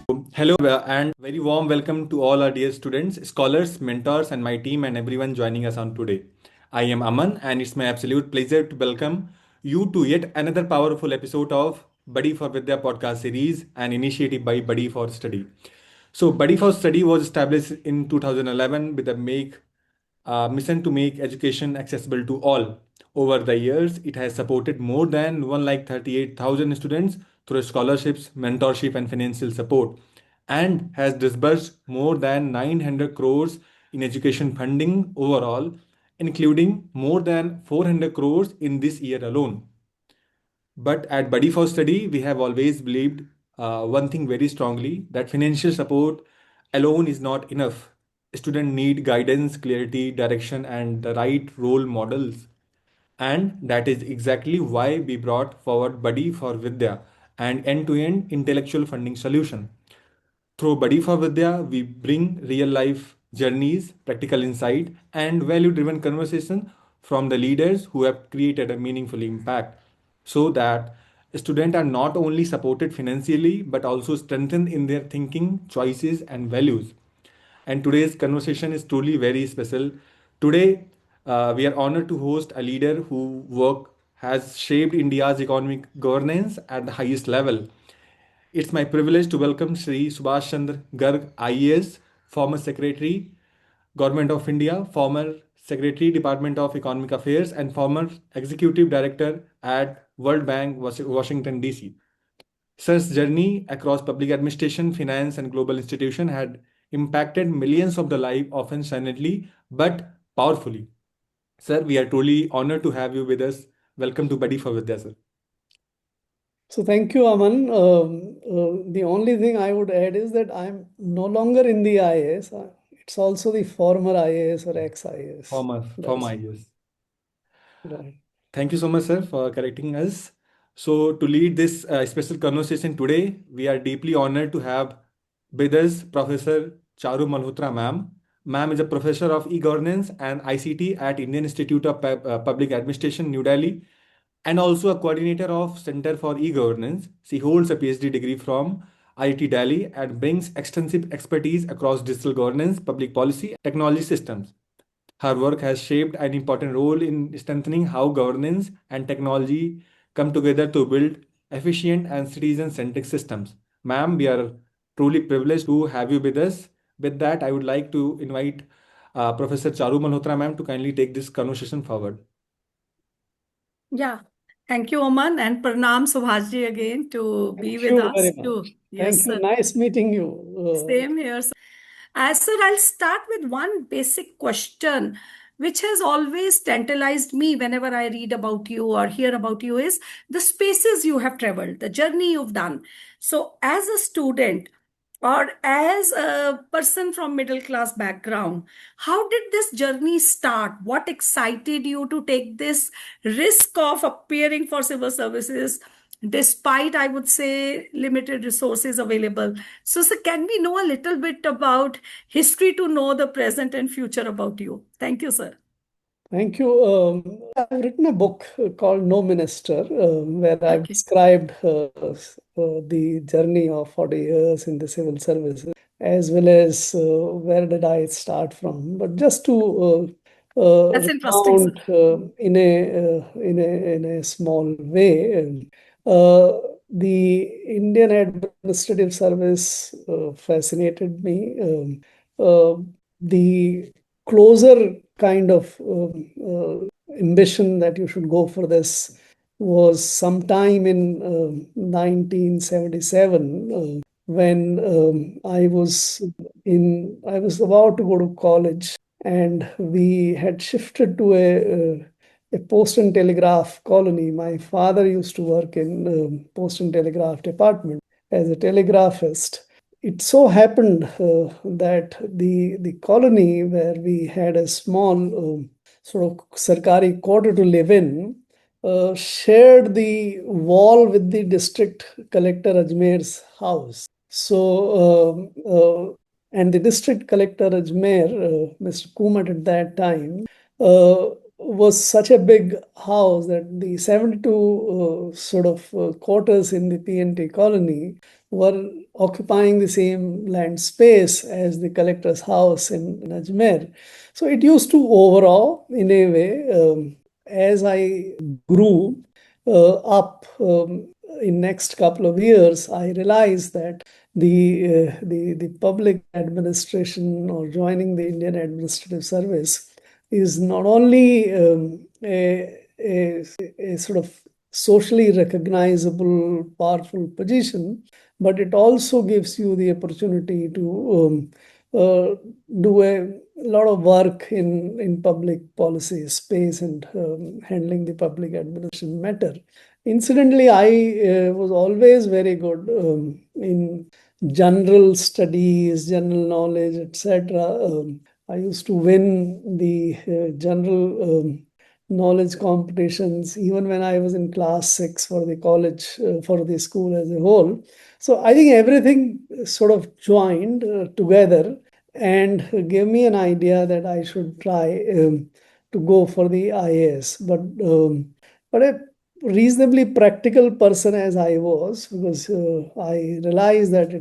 Hello and very warm welcome to all our dear students, scholars, mentors, and my team and everyone joining us on today. I am Aman, and it's my absolute pleasure to welcome you to yet another powerful episode of Buddy4Vidya podcast series, an initiative by Buddy4Study. So, Buddy4Study was established in 2011 with a mission to make education accessible to all. Over the years, it has supported more than 1,38,000 students through scholarships, mentorship, and financial support, and has disbursed more than 900 crores in education funding overall, including more than 400 crores in this year alone. But at Buddy4Study, we have always believed one thing very strongly, that financial support alone is not enough. Students need guidance, clarity, direction, and the right role models. And that is exactly why we brought forward Buddy4Vidya, an end-to-end intellectual funding solution. Through Buddy4Vidya, we bring real life journeys, practical insight, and value driven conversation from the leaders who have created a meaningful impact, so that students are not only supported financially but also strengthened in their thinking, choices, and values. And today's conversation is truly very special. Today, we are honored to host a leader who work has shaped India's economic governance at the highest level. It's my privilege to welcome Shri Subhash Chandra Garg, IAS, former Secretary, Government of India, former Secretary, Department of Economic Affairs, and former Executive Director at World Bank, Washington, D.C. Sir's journey across public administration, finance, and global institutions had impacted millions of the lives, often silently but powerfully. Sir, we are truly honored to have you with us. Welcome to Buddy4Vidya, sir. So thank you, Aman. The only thing I would add is that I'm no longer in the IAS. It's also the former IAS or ex-IAS. Former IAS. Right. Thank you so much, sir, for correcting us. So, to lead this special conversation today, we are deeply honored to have with us Professor Charu Malhotra, ma'am. Ma'am is a professor of e-governance and ICT at Indian Institute of Public Administration, New Delhi, and also a coordinator of Center for E-Governance. She holds a PhD degree from IIT Delhi and brings extensive expertise across digital governance, public policy, and technology systems. Her work has shaped an important role in strengthening how governance and technology come together to build efficient and citizen-centric systems. Ma'am, we are truly privileged to have you with us. With that, I would like to invite Professor Charu Malhotra, ma'am, to kindly take this conversation forward. Yeah. Thank you, Oman, and Pranam Subhashji again to be with us Very much. too. Thank you. Sir. Nice meeting you. Same here. Sir. Sir, I'll start with one basic question, which has always tantalized me whenever I read about you or hear about you, is the spaces you have traveled, the journey you've done. So, as a student, or as a person from middle class background, how did this journey start? What excited you to take this risk of appearing for civil services despite, I would say, limited resources available? So sir, can we know a little bit about history to know the present and future about you? Thank you, sir. Thank you. I've written a book called No Minister, where I've described the journey of 40 years in the civil services, as well as where did I start from. But just to That's interesting, recount in a small way, the Indian Administrative Service fascinated me. The closer kind of ambition that you should go for this was sometime in 1977, when I was about to go to college, and we had shifted to a Post and Telegraph colony. My father used to work in Post and Telegraph department as a telegraphist. It so happened that the colony where we had a small sort of Sarkari quarter to live in shared the wall with the district collector Ajmer's house. So, and the district collector Ajmer, Mr. Kumat at that time, was such a big house that the 72 quarters in the PNT colony were occupying the same land space as the collector's house in Ajmer. So it used to overawe in a way. As I grew up in next couple of years, I realized that the public administration or joining the Indian Administrative Service is not only a sort of socially recognizable, powerful position, but it also gives you the opportunity to do a lot of work in public policy space and handling the public administration matter. Incidentally, I was always very good in general studies, general knowledge, etc. I used to win the general knowledge competitions even when I was in class 6 for the college, for the school as a whole. So I think everything sort of joined together and gave me an idea that I should try to go for the IAS. But a reasonably practical person as I was, because I realized that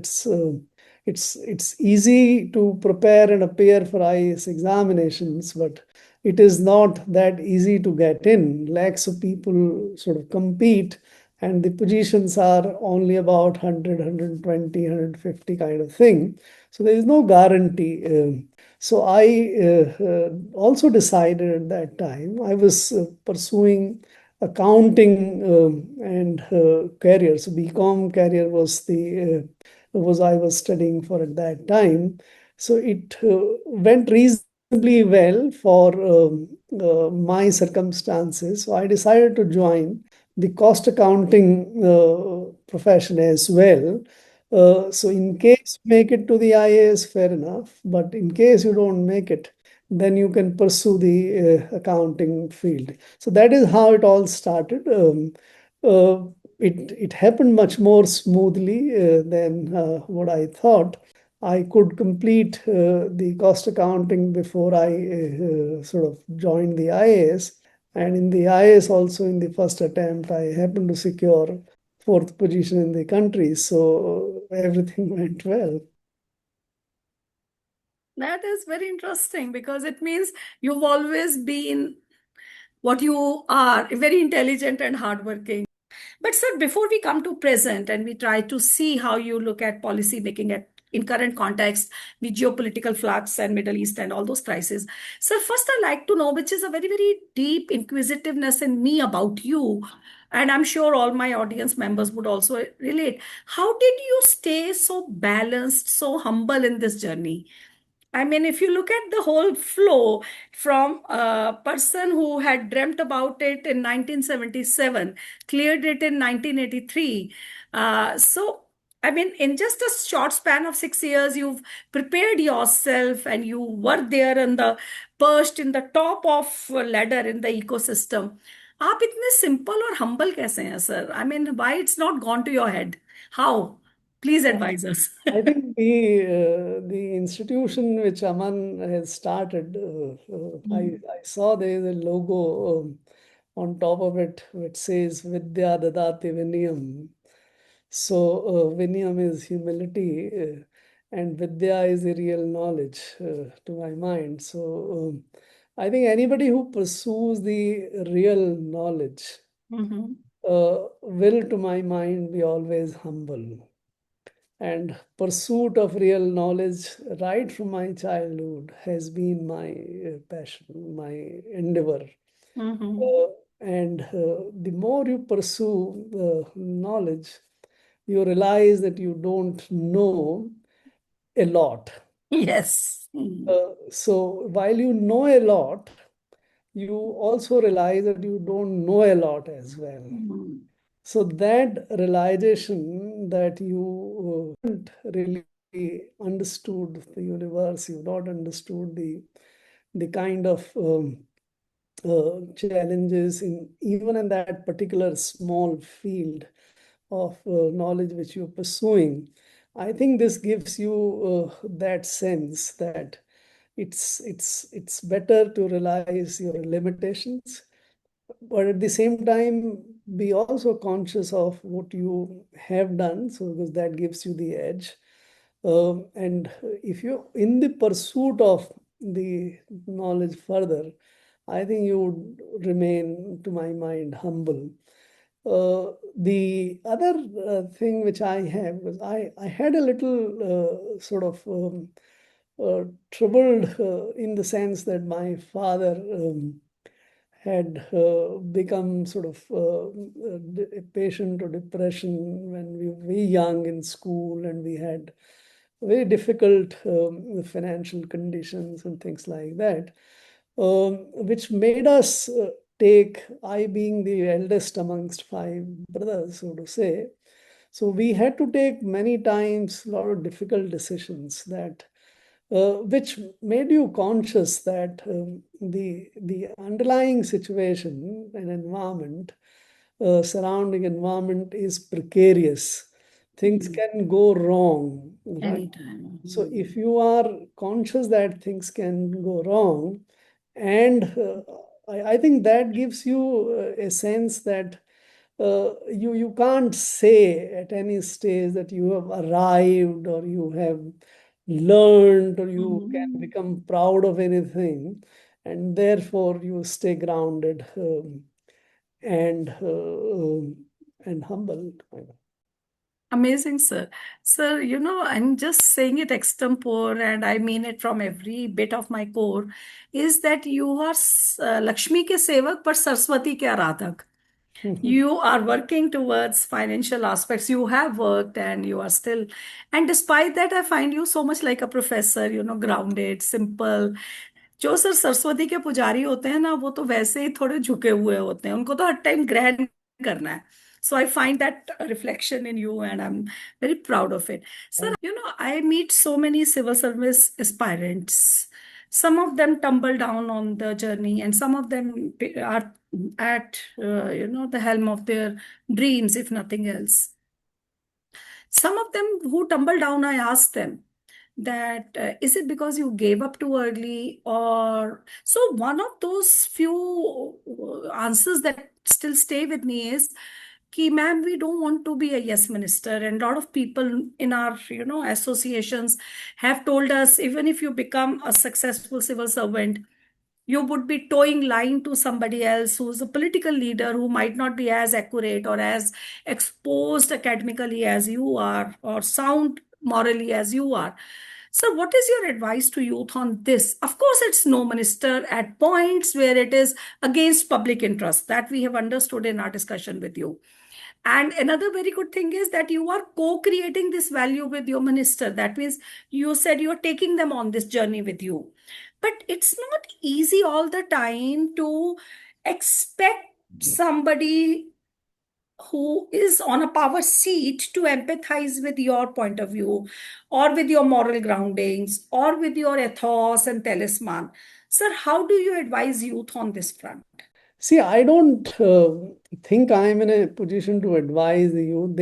it's easy to prepare and appear for IAS examinations, but it is not that easy to get in. Lakhs of people sort of compete, and the positions are only about 100, 120, 150 kind of thing. So there is no guarantee. So I also decided at that time, I was pursuing accounting and career. So BCom career was I was studying for at that time. So it went reasonably well for my circumstances. So I decided to join the cost accounting profession as well. So in case you make it to the IAS, fair enough. But in case you don't make it, then you can pursue the accounting field. So that is how it all started. It happened much more smoothly than what I thought. I could complete the cost accounting before I sort of joined the IAS. And in the IAS also, in the first attempt, I happened to secure fourth position in the country. So everything went well. That is very interesting because it means you've always been what you are, very intelligent and hardworking. But sir, before we come to present and we try to see how you look at policy making at in current context with geopolitical flux and Middle East and all those crises. Sir, first I like to know, which is a very, very deep inquisitiveness in me about you. And I'm sure all my audience members would also relate. How did you stay so balanced, so humble in this journey? I mean, if you look at the whole flow from a person who had dreamt about it in 1977, cleared it in 1983. I mean, in just a short span of 6 years, you've prepared yourself and you were there in the perched in the top of a ladder in the ecosystem. आप इतने simple और humble कैसे हैं, sir? I mean, why it's not gone to your head? How? Please advise us. I think the institution which Aman has started, I saw there is a logo on top of it which says Vidya Dadati Vinayam. So Vinayam is humility, and Vidya is the real knowledge to my mind. So I think anybody who pursues the real knowledge Mhm. will, to my mind, be always humble. And pursuit of real knowledge right from my childhood has been my passion, my endeavor. Mhm. And the more you pursue knowledge, you realize that you don't know a lot. Yes. So while you know a lot, you also realize that you don't know a lot as well. Mhm. So that realization that you haven't really understood the universe, you've not understood the kind of challenges in even in that particular small field of knowledge which you're pursuing. I think this gives you that sense that it's better to realize your limitations, but at the same time be also conscious of what you have done, so because that gives you the edge. And if you're in the pursuit of the knowledge further, I think you would remain, to my mind, humble. The other thing which I have was I had a little sort of troubled in the sense that my father had become sort of a patient of depression when we were very young in school, and we had very difficult financial conditions and things like that, which made us take, I being the eldest amongst five brothers, so to say. So we had to take many times a lot of difficult decisions that which made you conscious that the underlying situation and environment, surrounding environment is precarious. Things can go wrong, right? Anytime. So if you are conscious that things can go wrong, and I think that gives you a sense that you can't say at any stage that you have arrived or you have learned or you can become proud of anything, and therefore you stay grounded and humble. Amazing, sir. Sir, I'm just saying it extempore, and I mean it from every bit of my core, is that you are Lakshmi ke sevak, but Saraswati ke aradhak. You are working towards financial aspects. You have worked and you are still, and despite that, I find you so much like a professor, grounded, simple. जो sir Saraswati के पुजारी होते हैं ना, वो तो वैसे ही थोड़े झुके हुए होते हैं, उनको तो हर टाइम ग्रहण करना है. So I find that reflection in you, and I'm very proud of it. Sir, I meet so many civil service aspirants. Some of them tumble down on the journey, and some of them are at the helm of their dreams, if nothing else. Some of them who tumble down, I ask them that is it because you gave up too early, or so. One of those few answers that still stay with me is, Ki, ma'am, we don't want to be a yes minister. And a lot of people in our, associations have told us, even if you become a successful civil servant, you would be towing line to somebody else who's a political leader who might not be as accurate or as exposed academically as you are, or sound morally as you are. So, what is your advice to youth on this? Of course, it's no minister at points where it is against public interest. That we have understood in our discussion with you. And another very good thing is that you are co-creating this value with your minister. That means you said you're taking them on this journey with you. But it's not easy all the time to expect somebody who is on a power seat to empathize with your point of view, or with your moral groundings, or with your ethos and talisman. Sir, how do you advise youth on this front? See, I don't think I'm in a position to advise the youth.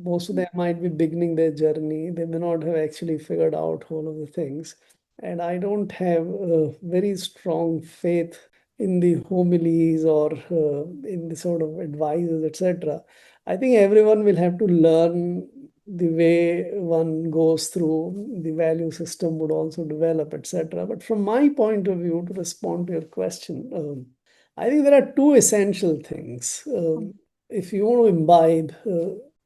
Most of them might be beginning their journey. They may not have actually figured out all of the things. And I don't have a very strong faith in the homilies or in the sort of advices, etc. I think everyone will have to learn the way one goes through, the value system would also develop, etc. But from my point of view, to respond to your question, I think there are two essential things. If you want to imbibe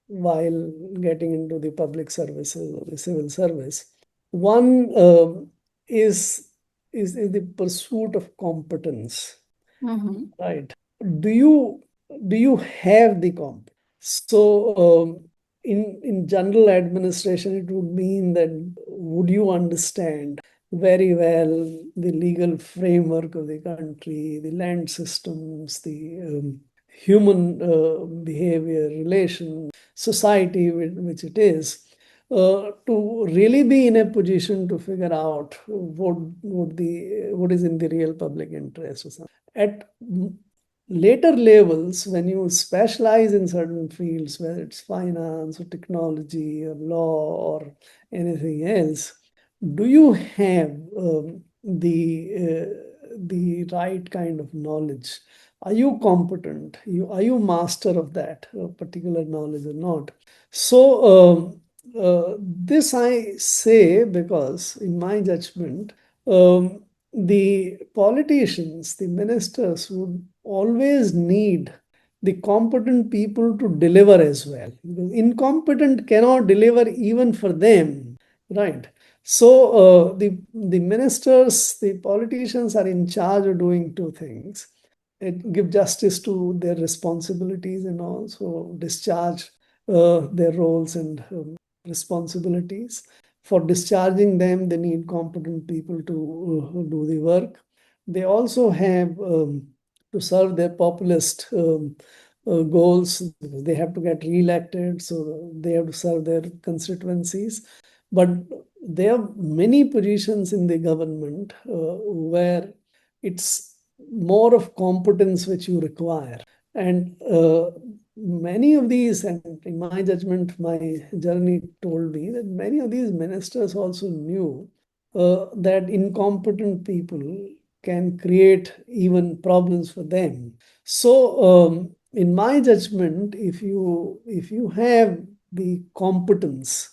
while getting into the public services or the civil service, one is the pursuit of competence, right? Do you have the competence? So in general administration, it would mean that would you understand very well the legal framework of the country, the land systems, the human behavior, relations, society which it is, to really be in a position to figure out what is in the real public interest or something. At later levels, when you specialize in certain fields, whether it's finance or technology or law or anything else, do you have the right kind of knowledge? Are you competent? Are you master of that particular knowledge or not? So this I say because, in my judgment, the politicians, the ministers would always need the competent people to deliver as well. Because incompetent cannot deliver even for them, right? So the ministers, the politicians are in charge of doing two things. Give justice to their responsibilities and also discharge their roles and responsibilities. For discharging them, they need competent people to do the work. They also have to serve their populist goals. They have to get re-elected, so they have to serve their constituencies. But there are many positions in the government where it's more of competence which you require. And many of these, and in my judgment, my journey told me that many of these ministers also knew that incompetent people can create even problems for them. So, in my judgment, if you have the competence,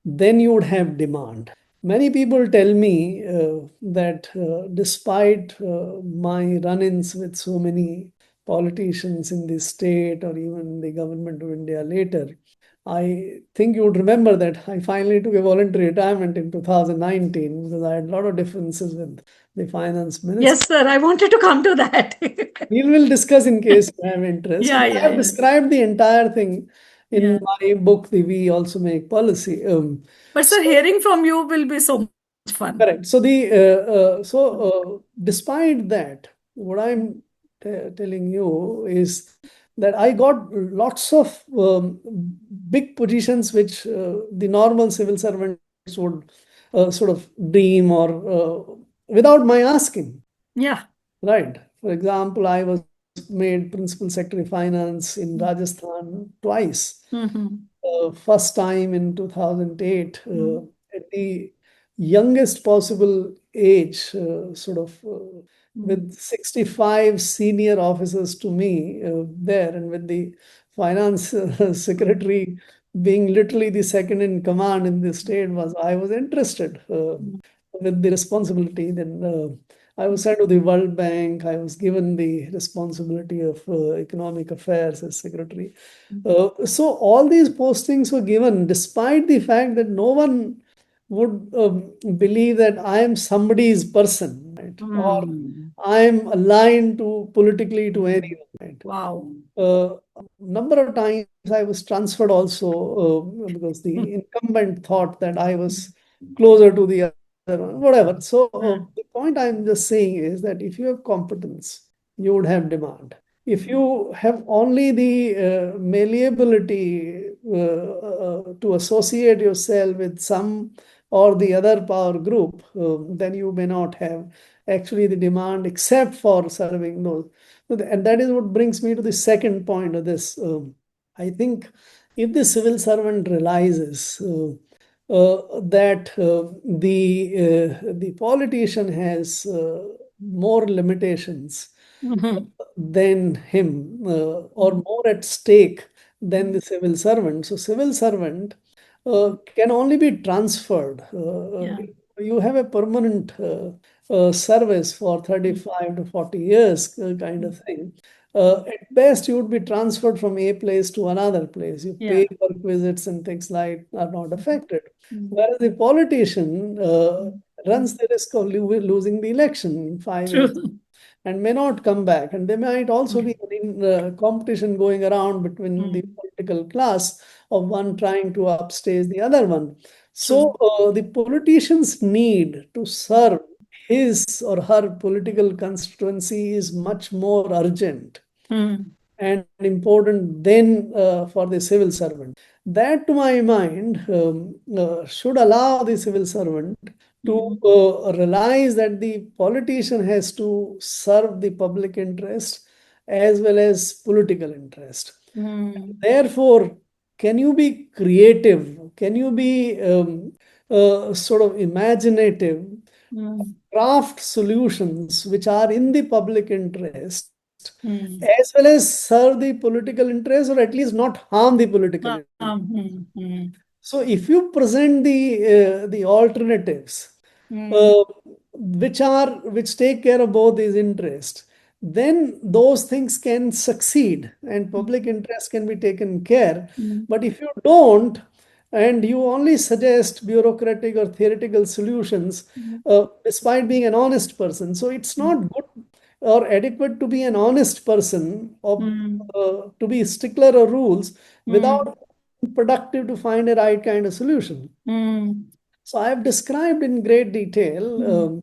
then you would have demand. Many people tell me that despite my run-ins with so many politicians in the state or even the government of India later, I think you would remember that I finally took a voluntary retirement in 2019 because I had a lot of differences with the finance minister. Yes, sir. I wanted to come to that. We'll discuss in case you have interest. Yeah, I yeah, have yeah. described the entire thing Yeah. in my book, the We Also Make Policy. But sir, So hearing from you will be so much fun. correct. So despite that, what I'm telling you is that I got lots of big positions which the normal civil servants would sort of dream or without my asking. Yeah. Right. For example, I was made Principal Secretary of Finance in Rajasthan twice. Mm-hmm. First time in 2008, Mm-hmm. at the youngest possible age, sort of with 65 senior officers to me there, and with the finance secretary being literally the second in command in the state, I was interested with the responsibility. Then I was sent to the World Bank. I was given the responsibility of economic affairs as secretary. So all these postings were given despite the fact that no one would believe that I am somebody's person, right? Or Mm. I am aligned to politically to anyone, right? Wow. Number of times I was transferred also because the incumbent thought that I was closer to the other one, whatever. So Yeah. the point I'm just saying is that if you have competence, you would have demand. If you have only the malleability to associate yourself with some or the other power group, then you may not have actually the demand except for serving those. And that is what brings me to the second point of this. I think if the civil servant realizes that the politician has more limitations Mhm. than him or more at stake than the civil servant. So civil servant can only be transferred. Yeah. You have a permanent service for 35 to 40 years kind of thing. At best, you would be transferred from a place to another place. Your Yeah. pay, work visits, and things like are not affected. Mm. Whereas the politician runs the risk of losing the election in 5 years True. and may not come back. And there might also be competition going around between the Mm. political class of one trying to upstage the other one. So True. the politician's need to serve his or her political constituency is much more urgent Mm. and important than for the civil servant. That, to my mind, should allow the civil servant to Mm. realize that the politician has to serve the public interest as well as political interest. Mm. Therefore, can you be creative? Can you be sort of imaginative, craft solutions which are in the public interest, as well as serve the political interest, or at least not harm the political interest. So if you present the alternatives, which take care of both these interests, then those things can succeed and public interest can be taken care. But if you don't, and you only suggest bureaucratic or theoretical solutions, despite being an honest person, so it's not good or adequate to be an honest person, or to be stickler of rules without productive to find a right kind of solution. So I have described in great detail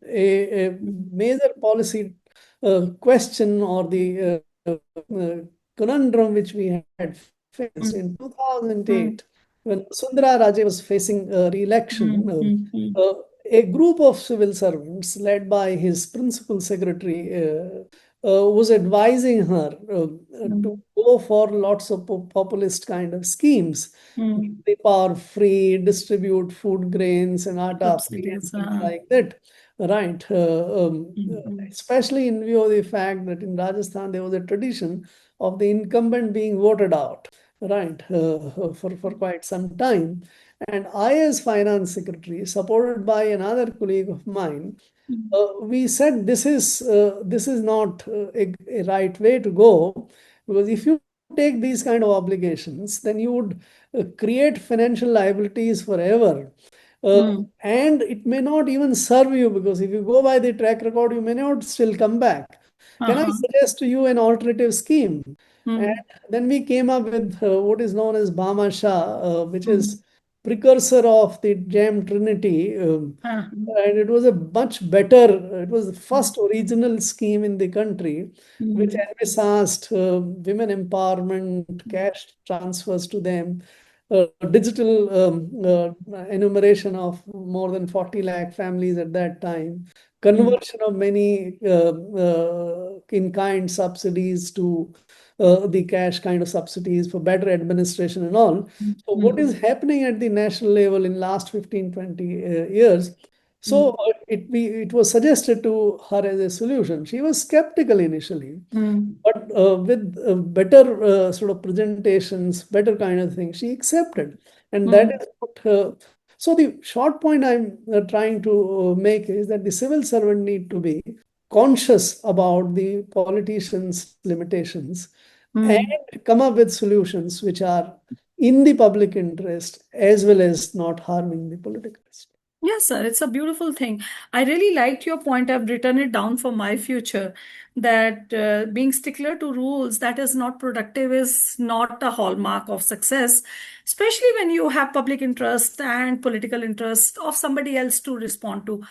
a major policy question, or the conundrum which we had faced in 2008 when Sundara Raje was facing re-election. A group of civil servants led by his principal secretary was advising her to go for lots of populist kind of schemes. The power free, distribute food grains and atta free and things like that. Right. Especially in view of the fact that in Rajasthan there was a tradition of the incumbent being voted out, right, for quite some time. And I, as finance secretary, supported by another colleague of mine, we said this is not a right way to go, because if you take these kind of obligations, then you would create financial liabilities forever. And it may not even serve you, because if you go by the track record, you may not still come back. Can I suggest to you an alternative scheme? And then we came up with what is known as Bhamasha, which is precursor of the Gem Trinity. And it was a much better, it was the first original scheme in the country, which envisaged women empowerment, cash transfers to them, digital enumeration of more than 40 lakh families at that time, conversion of many in-kind subsidies to the cash kind of subsidies for better administration and all. So what is happening at the national level in last 15, 20 years? So it was suggested to her as a solution. She was skeptical initially, but with better sort of presentations, better kind of thing, she accepted. And that is what. So the short point I'm trying to make is that the civil servant need to be conscious about the politicians' limitations and come up with solutions which are in the public interest as well as not harming the political interest. Yes, sir, it's a beautiful thing. I really liked your point. I've written it down for my future that being stickler to rules that is not productive is not a hallmark of success, especially when you have public interest and political interest of somebody else to respond to.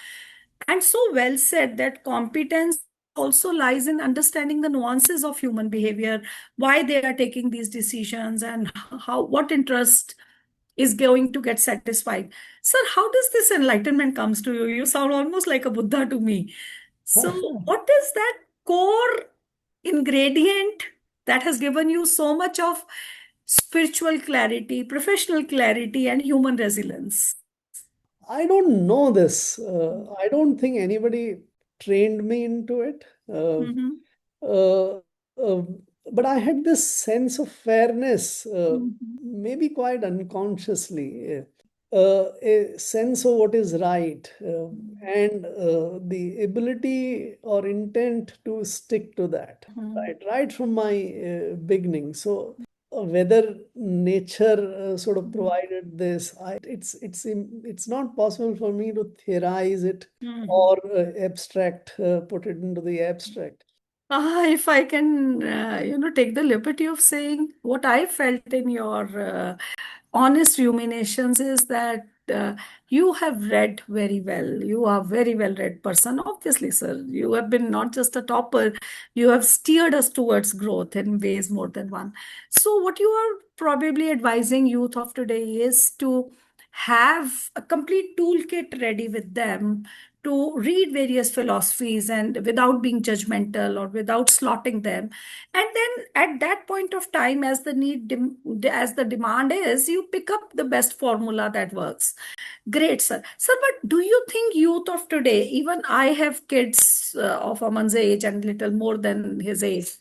And so well said that competence also lies in understanding the nuances of human behavior, why they are taking these decisions, and how what interest is going to get satisfied. Sir, how does this enlightenment comes to you? You sound almost like a Buddha to me. So, what is that core ingredient that has given you so much of spiritual clarity, professional clarity, and human resilience? I don't know this. I don't think anybody trained me into it. Uh, uh, but I had this sense of fairness, maybe quite unconsciously, a sense of what is right, and the ability or intent to stick to that, right from my beginning. So whether nature sort of provided this, it's not possible for me to theorize it or put it into the abstract. If I can, take the liberty of saying what I felt in your honest ruminations is that you have read very well. You are a very well read person. Obviously, sir, you have been not just a topper, you have steered us towards growth in ways more than one. So, what you are probably advising youth of today is to have a complete toolkit ready with them to read various philosophies and without being judgmental or without slotting them. And then at that point of time, as the as the demand is, you pick up the best formula that works. Great, sir. Sir, but do you think youth of today, even I have kids of Aman's age and little more than his age,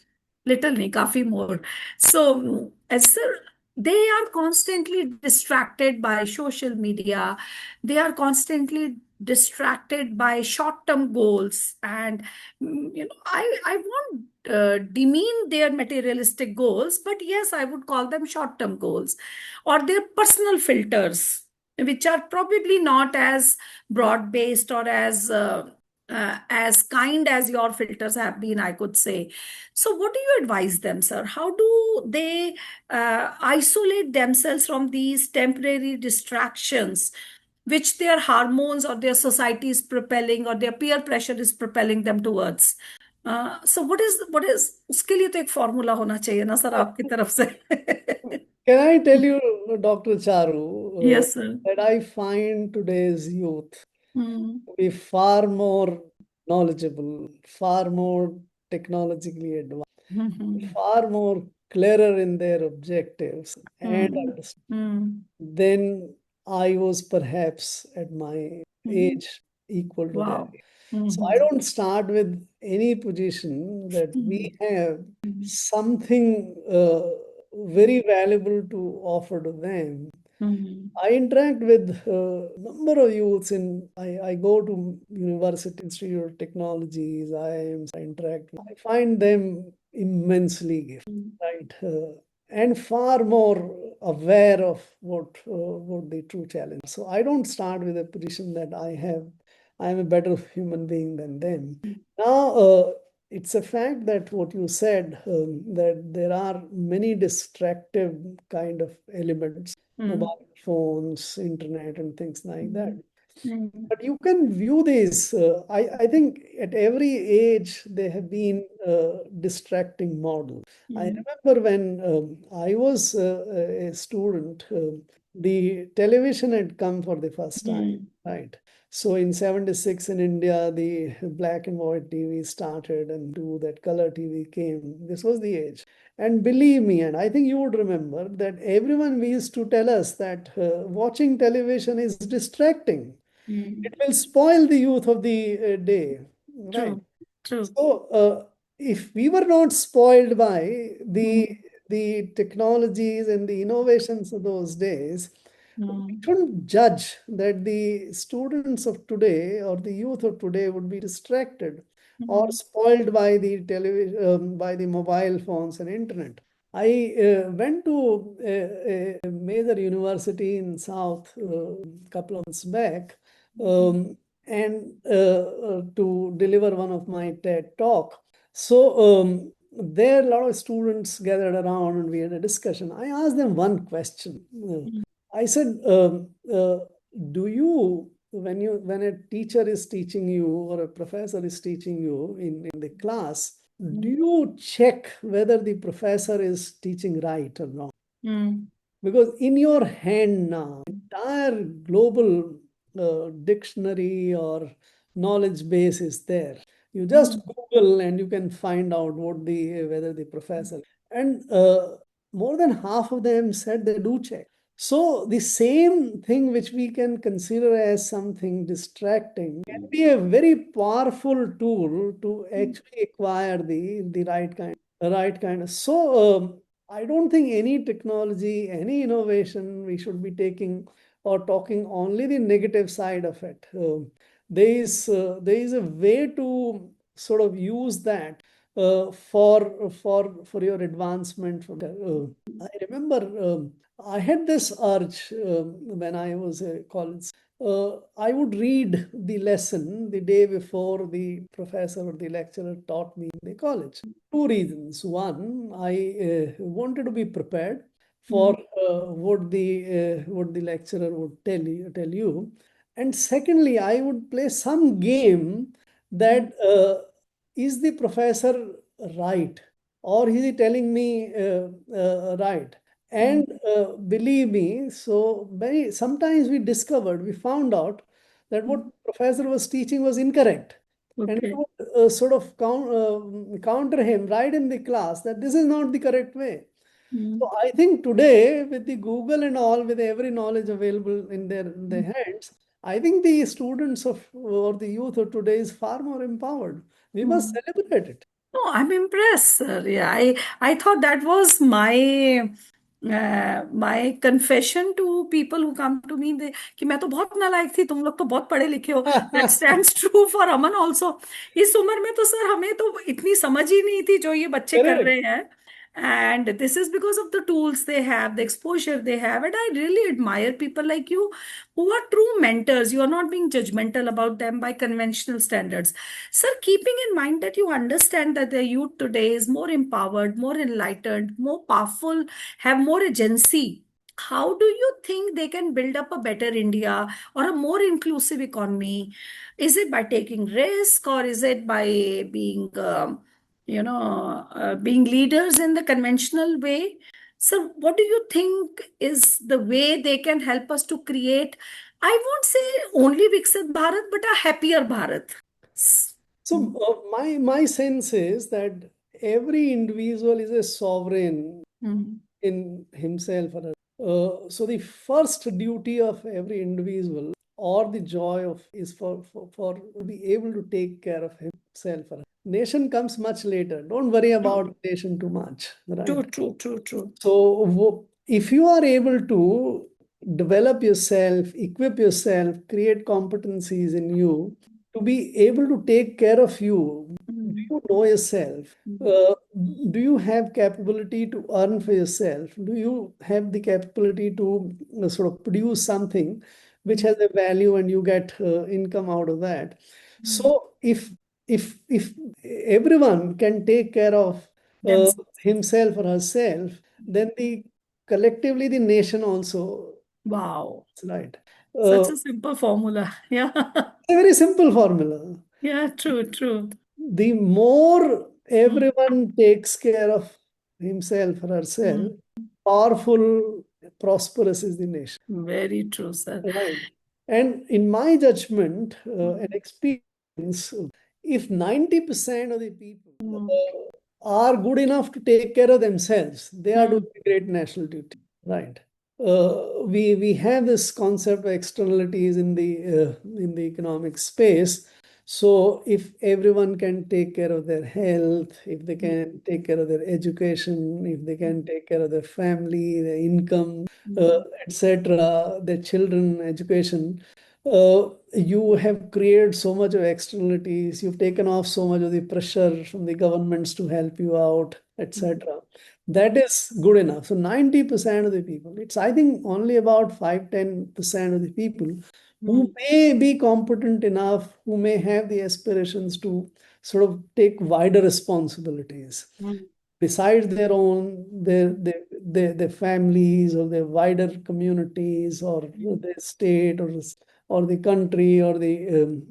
little nahi, kafi more. So, as sir, they are constantly distracted by social media. They are constantly distracted by short-term goals, and I won't demean their materialistic goals, but yes, I would call them short-term goals or their personal filters, which are probably not as broad based or as kind as your filters have been, I could say. So what do you advise them, sir? How do they isolate themselves from these temporary distractions which their hormones or their society is propelling or their peer pressure is propelling them towards? So what is उसके लिए तो एक formula होना चाहिए ना sir आपकी तरफ से? Can I tell you, Dr. Charu, Yes, sir. that I find today's youth Hmm. to be far more knowledgeable, far more technologically advanced, Hmm. far more clearer in their objectives and Hmm. Hmm. than I was perhaps at my age equal to that. Wow. So I Hmm. don't start with any position that we have something very valuable to offer to them. Hmm. I interact with a number of youths I go to university, Institute of Technologies, IIMs, I interact with. I find them immensely gifted, right? And far more aware of what the true challenge. So I don't start with a position that I am a better human being than them. Now, it's a fact that what you said, that there are many distractive kind of elements, mobile phones, internet, and things like that. But you can view these. I think at every age they have been distracting models. I remember when I was a student, the television had come for the first time, right? So in 76 in India, the black and white TV started, and to that color TV came. This was the age. And believe me, and I think you would remember that everyone used to tell us that watching television is distracting. It will spoil the youth of the day, right? True. True. So, if we were not spoiled by the technologies and the innovations of those days, we shouldn't judge that the students of today or the youth of today would be distracted or spoiled by the television, by the mobile phones and internet. I went to a major university in South a couple of months back, and to deliver one of my TED talk. So there, a lot of students gathered around, and we had a discussion. I asked them one question. I said, "Do you, when a teacher is teaching you or a professor is teaching you in the class, do you check whether the professor is teaching right or wrong? Because in your hand now, entire global dictionary or knowledge base is there. You just Google and you can find out whether the professor, and more than half of them said they do check. So the same thing which we can consider as something distracting can be a very powerful tool to actually acquire the right kind of. So I don't think any technology, any innovation, we should be taking or talking only the negative side of it. There is a way to sort of use that for your advancement. I remember I had this urge when I was a college. I would read the lesson the day before the professor or the lecturer taught me in the college. Two reasons. One, I wanted to be prepared for what the lecturer would tell you, and secondly, I would play some game that is the professor right, or is he telling me right? And believe me, so sometimes we found out that what professor was teaching was incorrect. And we Okay. would sort of counter him right in the class that this is not the correct way. Mm. So I think today, with the Google and all, with every knowledge available in their hands, I think the students of or the youth of today is far more empowered. We must Mm. celebrate it. No, I'm impressed, sir. Yeah, I thought that was my confession to people who come to me कि मैं तो बहुत नालायक थी, तुम लोग तो बहुत पढ़े लिखे हो. That stands true for Aman also. इस उम्र में तो सर हमें तो इतनी समझ ही नहीं थी जो ये बच्चे कर Correct. रहे हैं. And this is because of the tools they have, the exposure they have. And I really admire people like you who are true mentors. You are not being judgmental about them by conventional standards. Sir, keeping in mind that you understand that the youth today is more empowered, more enlightened, more powerful, have more agency, how do you think they can build up a better India or a more inclusive economy? Is it by taking risk, or is it by being, being leaders in the conventional way? So, what do you think is the way they can help us to create, I won't say only Viksit Bharat, but a happier Bharat? So my sense is that every individual is a sovereign Mm. in himself or so the first duty of every individual or the joy of is for to be able to take care of himself. Nation comes much later. Don't worry about nation too much, True, right? true, true, true. So if you are able to develop yourself, equip yourself, create competencies in you to be able to take care of you, do you know yourself? Do you have capability to earn for yourself? Do you have the capability to sort of produce something which has a value and you get income out of that? So if everyone can take care of Them. himself or herself, then the collectively the nation also, Wow. right? Such a simple formula. Yeah. A very simple formula. Yeah, true, true. The more Mm, everyone takes care of himself or herself, mm. powerful, prosperous is the nation, Very true, sir. right? And in my judgment and Mm, experience, if 90% of the people mm, are good enough to take care of themselves, they are doing mm, a great national duty, right? We have this concept of externalities in the economic space. So if everyone can take care of their health, if they can take care of their education, if they can take care of their family, their income, mm, etc., their children education, you have created so much of externalities, you've taken off so much of the pressure from the governments to help you out, mm, etc. That is good enough. So 90% of the people, it's I think only about 5-10% of the people who mm, may be competent enough, who may have the aspirations to sort of take wider responsibilities mm, besides their own, their families or their wider communities or mm, the state or the country or the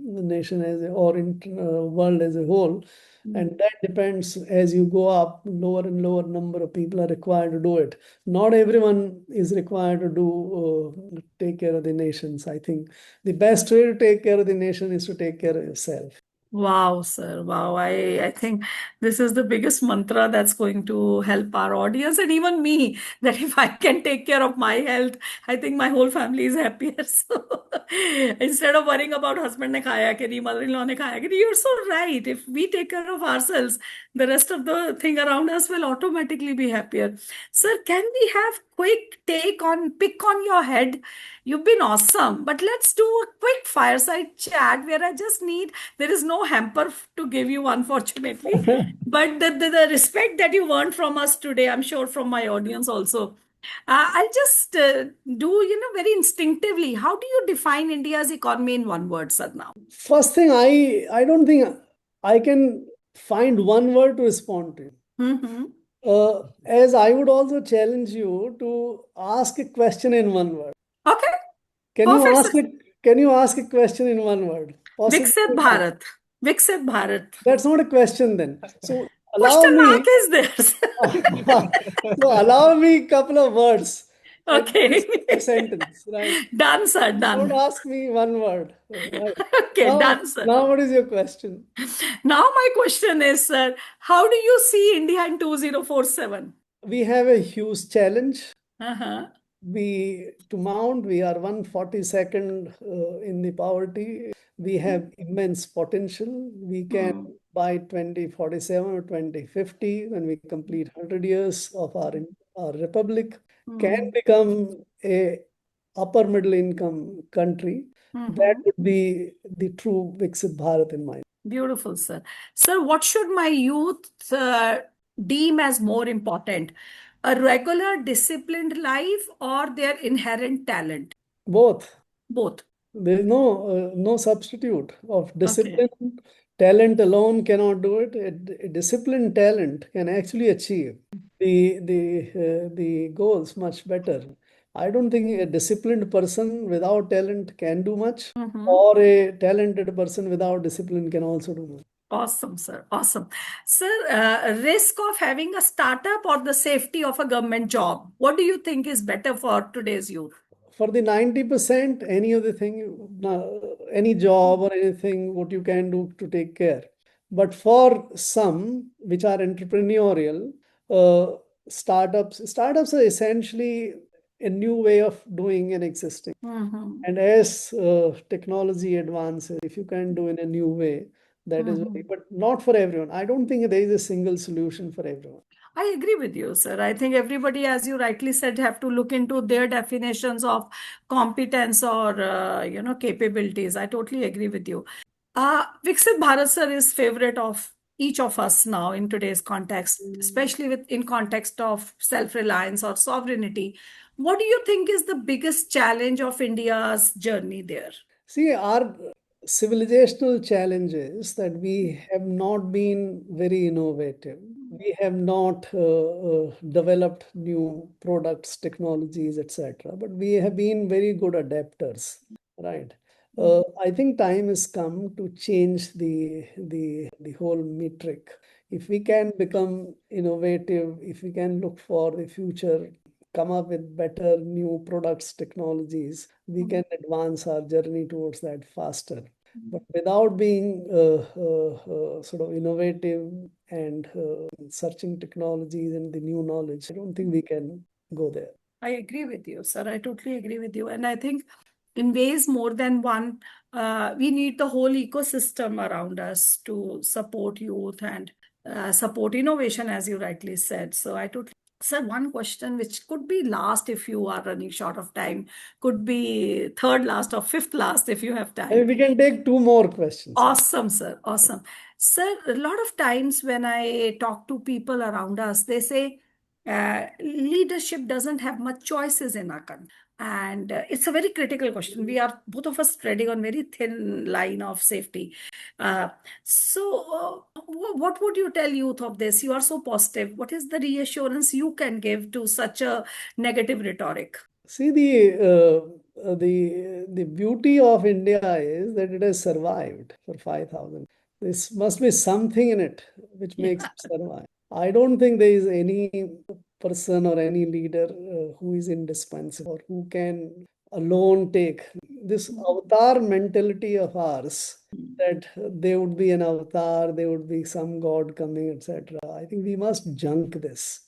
nation or in world as a whole. mm. And that depends as you go up, lower and lower number of people are required to do it. Not everyone is required to do take care of the nations. I think the best way to take care of the nation is to take care of yourself. Wow, sir. Wow. I think this is the biggest mantra that's going to help our audience and even me, that if I can take care of my health, I think my whole family is happier. So instead of worrying about husband ne khaya ki nahi, mother-in-law ne khaya ki nahi, you're so right. If we take care of ourselves, the rest of the thing around us will automatically be happier. Sir, can we have quick take on pick on your head? You've been awesome, but let's do a quick fireside chat where I just need, there is no hamper to give you, unfortunately. But the respect that you earned from us today, I'm sure from my audience also. I'll just do, very instinctively. How do you define India's economy in one word, sir, now? First thing, I don't think I can find one word to respond to. Mm-hmm. As I would also challenge you to ask a question in one word. Okay, Can you perfect, ask sir. it? Can you ask a question in one word? Possibly Viksit not. Bharat. Viksit Bharat. That's not a question then. So allow Question mark me. is there, sir. So allow me a couple of words. Okay. a sentence, right? Done, sir, Don't done. ask me one word. Right. Okay, done, sir. Now what is your question? Now my question is, sir, how do you see India in 2047? We have a huge challenge. Uh-huh. We are 142nd in the poverty. We have immense potential. We can, by 2047 or 2050, when we complete 100 years of our republic, can become a upper middle income country. That would be the true Viksit Bharat in my. Beautiful, sir. Sir, what should my youth deem as more important? A regular, disciplined life or their inherent talent? Both. Both. There is no substitute of Okay. discipline. Talent alone cannot do it. A disciplined talent can actually achieve the goals much better. I don't think a disciplined person without talent can do much, or a talented person without discipline can also do much. Awesome, sir. Awesome. Sir, risk of having a startup or the safety of a government job? What do you think is better for today's youth? For the 90%, any other thing, any job or anything, what you can do to take care. But for some which are entrepreneurial, startups are essentially a new way of doing and existing. And as technology advances, if you can do in a new way, that is very, but not for everyone. I don't think there is a single solution for everyone. I agree with you, sir. I think everybody, as you rightly said, have to look into their definitions of competence or capabilities. I totally agree with you. Viksit Bharat, sir, is favorite of each of us now in today's context, especially in context of self-reliance or sovereignty. What do you think is the biggest challenge of India's journey there? See, our civilizational challenges that we have not been very innovative. We have not developed new products, technologies, etc. But we have been very good adapters, right? I think time has come to change the whole metric. If we can become innovative, if we can look for the future, come up with better new products, technologies, we can advance our journey towards that faster. But without being sort of innovative and searching technologies and the new knowledge, I don't think we can go there. I agree with you, sir. I totally agree with you. And I think in ways more than one, we need the whole ecosystem around us to support youth and support innovation, as you rightly said. So I totally. Sir, one question which could be last if you are running short of time, could be third last or fifth last if you have time. We can take two more questions. Awesome, sir. Awesome. Sir, a lot of times when I talk to people around us, they say leadership doesn't have much choices in our country. And it's a very critical question. We are both of us treading on very thin line of safety. What would you tell youth of this? You are so positive. What is the reassurance you can give to such a negative rhetoric? See, the beauty of India is that it has survived for 5,000. This must be something in it which makes it survive. I don't think there is any person or any leader who is indispensable or who can alone take this avatar mentality of ours, that there would be an avatar, there would be some god coming, etc. I think we must junk this.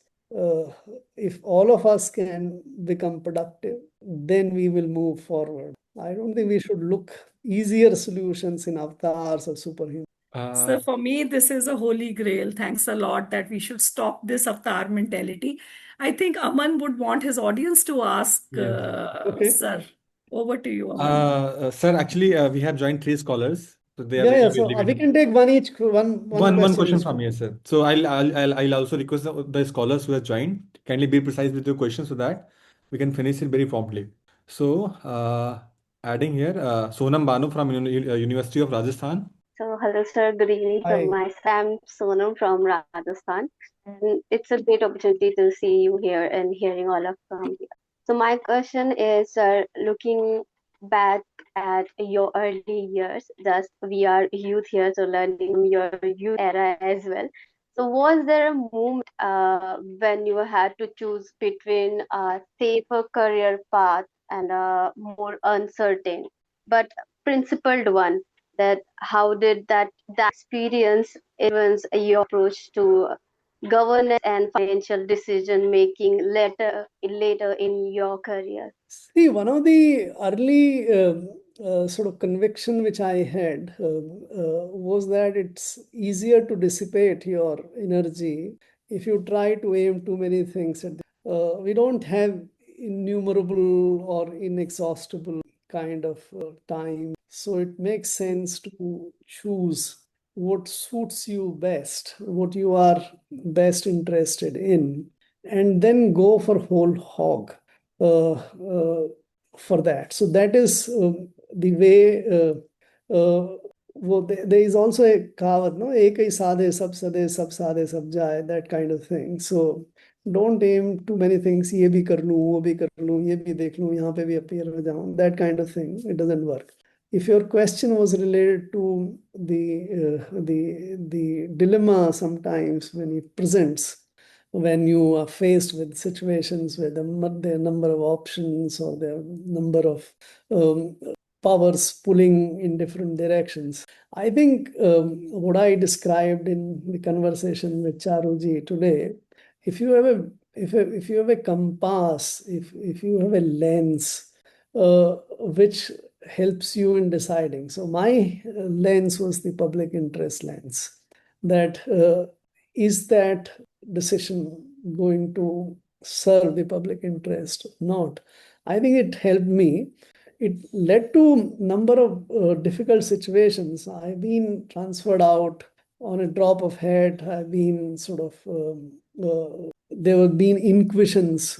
If all of us can become productive, then we will move forward. I don't think we should look easier solutions in avatars or superhumans. So for me, this is a holy grail. Thanks a lot that we should stop this avatar mentality. I think Aman would want his audience to ask, Okay. sir. Over to you, Aman. Sir, actually, we have joined three scholars, so they are Yeah, ready yeah. to So we deliver. can take one each, one One question each. from here, sir. So I'll also request the scholars who have joined kindly be precise with your questions so that we can finish it very promptly. So adding here, Sonam Banu from University of Rajasthan. So, hello, sir. Good evening Hi. from my side. I'm Sonam from Rajasthan, and it's a great opportunity to see you here and hearing all of from you. So, my question is, sir, looking back at your early years, just we are youth here, so learning from your youth era as well. So was there a moment when you had to choose between a safer career path and a more uncertain but principled one? That how did that experience influence your approach to governance and financial decision making later in your career? See, one of the early sort of conviction which I had was that it's easier to dissipate your energy if you try to aim too many things at we don't have innumerable or inexhaustible kind of time. So it makes sense to choose what suits you best, what you are best interested in, and then go for whole hog for that. So that is the way. There is also a kavat, no? Ek hi sade, sab jaye, that kind of thing. So don't aim too many things. ये भी कर लूँ, वो भी कर लूँ, ये भी देख लूँ, यहाँ पे भी appear हो जाऊँ. That kind of thing. It doesn't work. If your question was related to the dilemma sometimes when it presents, when you are faced with situations where there are a number of options or there are a number of powers pulling in different directions. I think what I described in the conversation with Charuji today, if you have if you have a compass, if you have a lens which helps you in deciding. So my lens was the public interest lens. That is that decision going to serve the public interest or not? I think it helped me. It led to number of difficult situations. I've been transferred out on a drop of hat. I've been sort of there have been inquisitions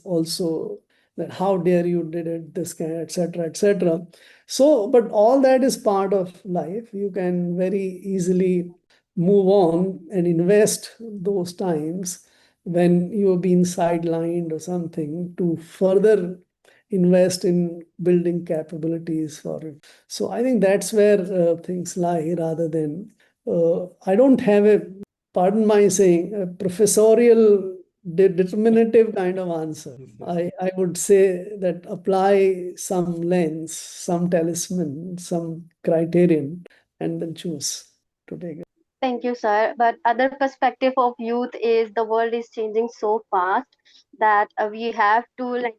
also, that how dare you did it, this kind, etc., etc. So, but all that is part of life. You can very easily move on and invest those times when you have been sidelined or something to further invest in building capabilities for it. So I think that's where things lie, rather than I don't have a, pardon my saying, a professorial determinative kind of answer. I would say that apply some lens, some talisman, some criterion, and then choose to take it. Thank you, sir. But other perspective of youth is the world is changing so fast that we have to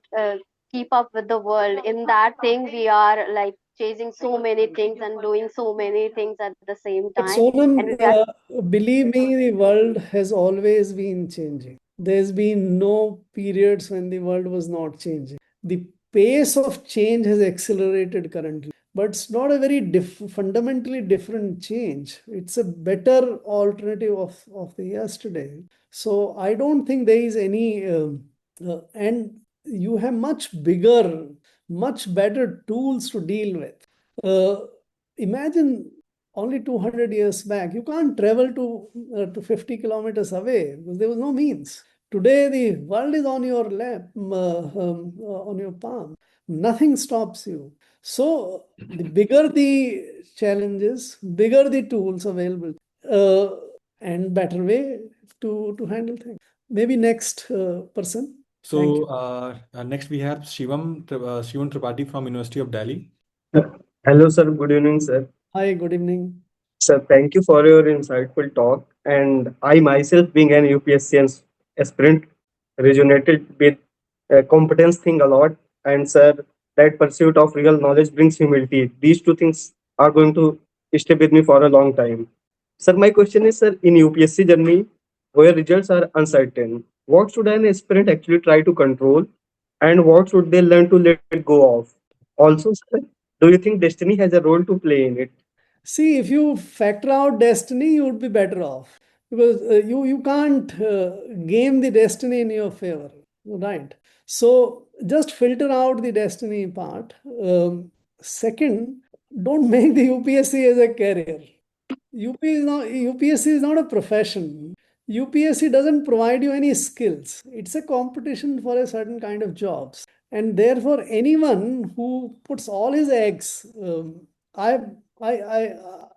keep up with the world. In that thing, we are like chasing so many things and doing so many things at the same But time, and Sonam, we are believe me, the world has always been changing. There's been no periods when the world was not changing. The pace of change has accelerated currently, but it's not a very fundamentally different change. It's a better alternative of the yesterday. So I don't think there is any, and you have much bigger, much better tools to deal with. Imagine only 200 years back, you can't travel to 50 kilometers away because there was no means. Today, the world is on your lap, on your palm. Nothing stops you. So, the bigger the challenges, bigger the tools available, and better way to handle things. Maybe next person. Thank you. So next we have Shivam Tripathi from University of Delhi. Hello, sir. Good evening, sir. Hi, good evening. Sir, thank you for your insightful talk. And I myself, being an UPSC aspirant, resonated with competence thing a lot. And sir, that pursuit of real knowledge brings humility. These two things are going to stay with me for a long time. Sir, my question is, sir, in UPSC journey, where results are uncertain, what should an aspirant actually try to control, and what should they learn to let go of? Also, sir, do you think destiny has a role to play in it? See, if you factor out destiny, you would be better off, because you can't game the destiny in your favor, right? So just filter out the destiny part. Second, don't make the UPSC as a career. UPSC is not a profession. UPSC doesn't provide you any skills. It's a competition for a certain kind of jobs. And therefore, anyone who puts all his eggs, I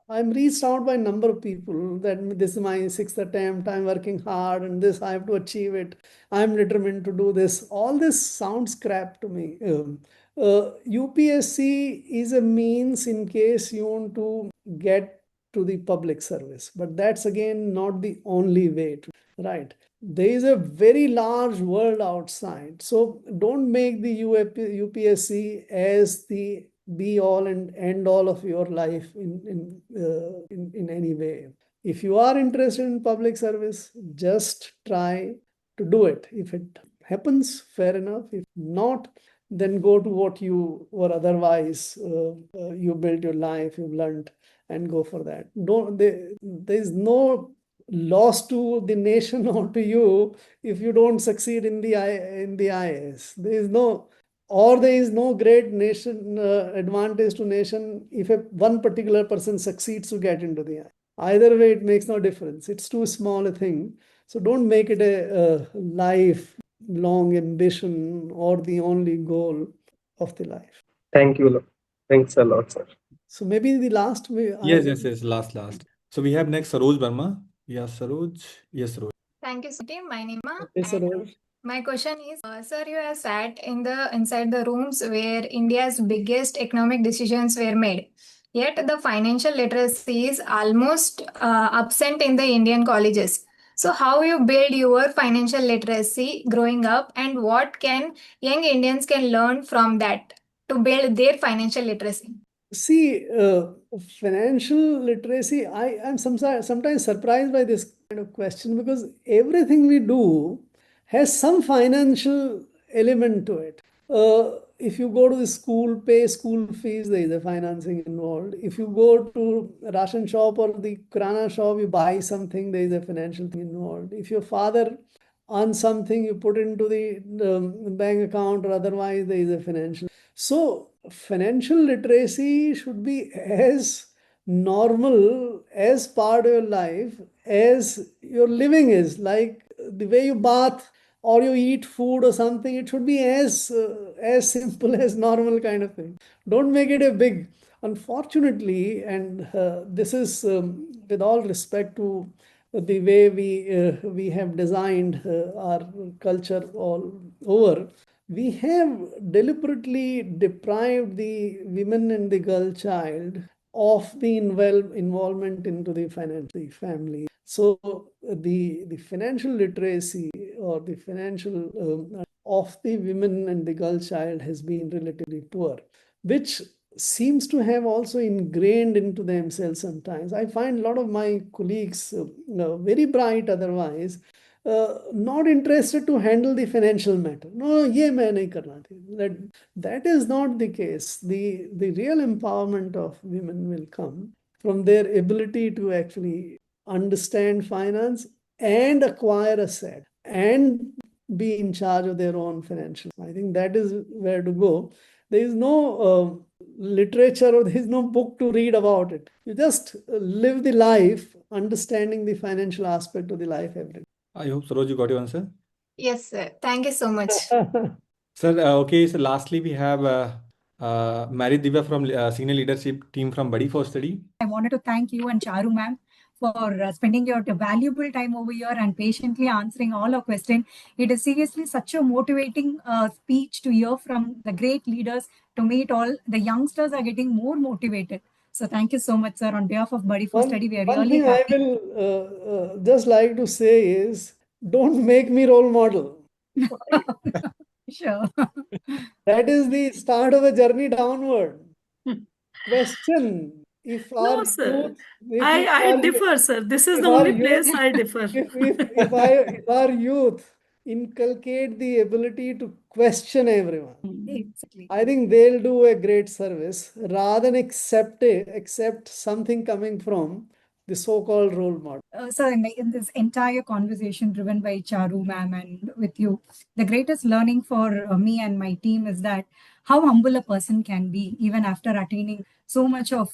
I'm reached out by a number of people that this is my sixth attempt, I'm working hard and this, I have to achieve it. I'm determined to do this. All this sounds crap to me. UPSC is a means in case you want to get to the public service, but that's again not the only way to, right? There is a very large world outside. So don't make the UPSC as the be all and end all of your life in any way. If you are interested in public service, just try to do it. If it happens, fair enough. If not, then go to what you were otherwise you built your life, you learned, and go for that. There's no loss to the nation or to you if you don't succeed in the IAS. There is no great nation advantage to nation if one particular person succeeds to get into the IAS. Either way, it makes no difference. It's too small a thing. So don't make it a lifelong ambition or the only goal of the life. Thank you. Thanks a lot, sir. So maybe the last Yes, last. So we have next Saroj Verma. Yes, Saroj. Yes. Thank you, sir. My name Yes, is Saroj. my question is, sir, you have sat inside the rooms where India's biggest economic decisions were made. Yet the financial literacy is almost absent in the Indian colleges. So how you build your financial literacy growing up, and what can young Indians can learn from that to build their financial literacy? See, financial literacy, I'm sometimes surprised by this kind of question because everything we do has some financial element to it. If you go to the school, pay school fees, there is a financing involved. If you go to a ration shop or the kirana shop, you buy something, there is a financial thing involved. If your father earns something, you put into the bank account or otherwise, there is a financial. So financial literacy should be as normal as part of your life as your living is. Like the way you bath or you eat food or something, it should be as simple as normal kind of thing. Don't make it a big. Unfortunately, and this is with all respect to the way we have designed our culture all over, we have deliberately deprived the women and the girl child of the involvement into the financial family. So the financial literacy or the financial of the women and the girl child has been relatively poor, which seems to have also ingrained into themselves sometimes. I find a lot of my colleagues, very bright otherwise, not interested to handle the financial matter. No, ye main nahi karna thi. That is not the case. The real empowerment of women will come from their ability to actually understand finance and acquire a set and be in charge of their own financial. I think that is where to go. There is no literature or there is no book to read about it. You just live the life, understanding the financial aspect of the life every day. I hope Saroj you got your answer. Yes, sir. Thank you so much. Sir, okay. So lastly, we have Mary Divya from senior leadership team from Buddy4Study. I wanted to thank you and Charu ma'am for spending your valuable time over here and patiently answering all our questions. It is seriously such a motivating speech to hear from the great leaders to meet all the youngsters are getting more motivated. So thank you so much, sir. On behalf of Buddy4Study, we are One really thing happy. I will just like to say is, don't make me role model. Sure. That is the start of a journey downward. Question. If No, our sir. youth, I differ, sir. This is if the our only youth- place I differ. if our youth inculcate the ability to question everyone, Exactly. I think they'll do a great service rather than accept something coming from the so-called role model. So in this entire conversation driven by Charu ma'am and with you, the greatest learning for me and my team is that how humble a person can be even after attaining so much of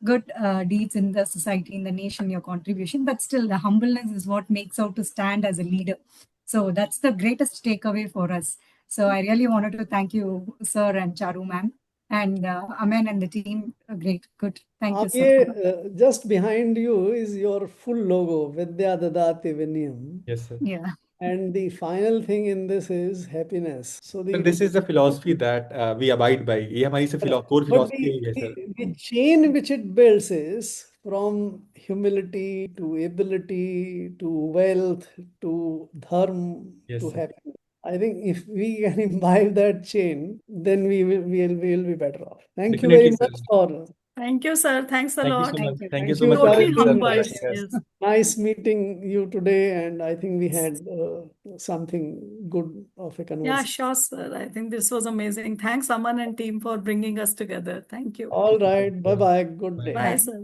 good deeds in the society, in the nation, your contribution, but still the humbleness is what makes out to stand as a leader. So that's the greatest takeaway for us. So I really wanted to thank you, sir and Charu ma'am. And Amen and the team, great, good. Thank you, आप sir. ये just behind you is your full logo, Vidya Dadati Vinyam. Yes, sir. Yeah. And the final thing in this is happiness. So But the this is the philosophy that we abide by. ये हमारी से core but philosophy है, sir. the chain which it builds is from humility to ability to wealth to dharma Yes, to sir. happiness. I think if we can imbibe that chain, then we will be better off. Thank you very Definitely, much sir. for. Thank you, sir. Thanks a Thank you lot. so much. Thank you. Thank you Thank so you, much for Totally having us and humbled. inviting us. Yes. Nice meeting you today, and I think we had something good of a Yeah, conversation. sure, sir. I think this was amazing. Thanks, Aman and team, for bringing us together. Thank you. All right, bye bye. Good Bye. day. Bye, Bye. sir.